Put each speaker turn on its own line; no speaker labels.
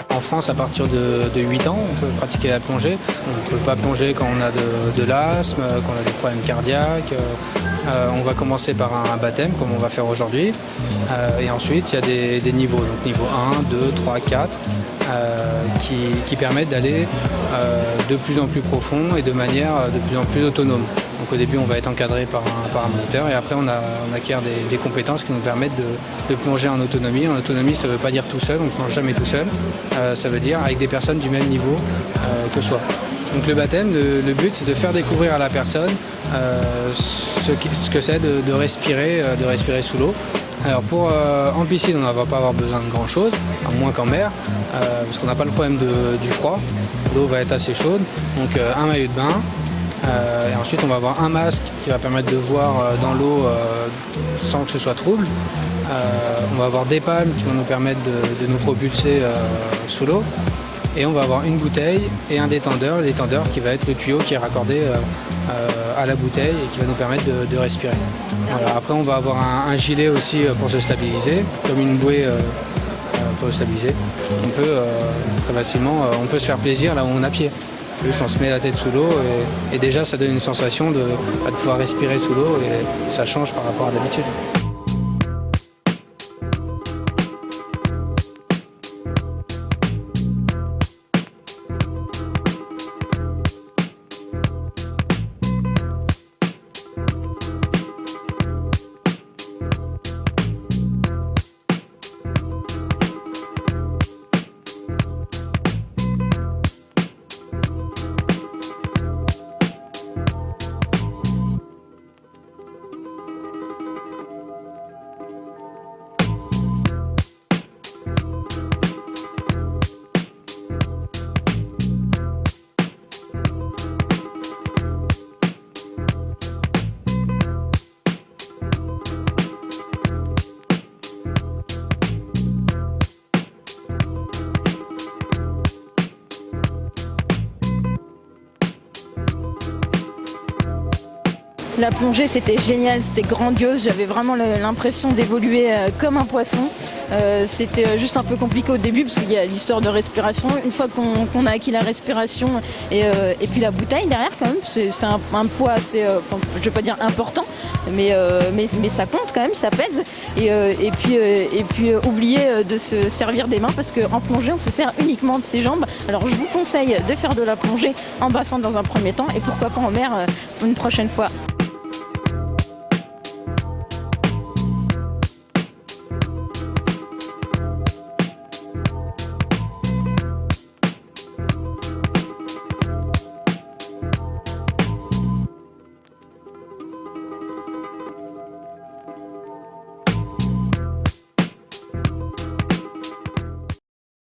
En France, à partir de 8 ans, on peut pratiquer la plongée. On ne peut pas plonger quand on a de l'asthme, quand on a des problèmes cardiaques. On va commencer par un baptême, comme on va faire aujourd'hui. Et ensuite, il y a des niveaux, donc niveau 1, 2, 3, 4, qui permettent d'aller de plus en plus profond et de manière de plus en plus autonome. Donc au début, on va être encadré par un moniteur et après, on acquiert des compétences qui nous permettent de plonger en autonomie. En autonomie, ça ne veut pas dire tout seul, on ne plonge jamais tout seul. Ça veut dire avec des personnes du même niveau que soi. Donc le baptême, le but, c'est de faire découvrir à la personne ce que c'est de respirer sous l'eau. Alors en piscine, on ne va pas avoir besoin de grand chose, à moins qu'en mer, parce qu'on n'a pas le problème du froid. L'eau va être assez chaude, donc un maillot de bain. Et ensuite, on va avoir un masque qui va permettre de voir dans l'eau sans que ce soit trouble. On va avoir des palmes qui vont nous permettre de nous propulser sous l'eau. Et on va avoir une bouteille et un détendeur. Le détendeur qui va être le tuyau qui est raccordé à la bouteille et qui va nous permettre de respirer. Voilà. Après, on va avoir un gilet aussi pour se stabiliser, comme une bouée pour se stabiliser. On peut très facilement, on peut se faire plaisir là où on a pied. Juste on se met la tête sous l'eau et déjà ça donne une sensation de pouvoir respirer sous l'eau et ça change par rapport à d'habitude.
La plongée, c'était génial, c'était grandiose. J'avais vraiment l'impression d'évoluer comme un poisson. C'était juste un peu compliqué au début parce qu'il y a l'histoire de respiration. Une fois qu'on a acquis la respiration et puis la bouteille derrière quand même, c'est un poids assez, je vais pas dire important, mais ça compte quand même, ça pèse. Et puis oublier de se servir des mains parce qu'en plongée, on se sert uniquement de ses jambes. Alors je vous conseille de faire de la plongée en bassin dans un premier temps et pourquoi pas en mer une prochaine fois.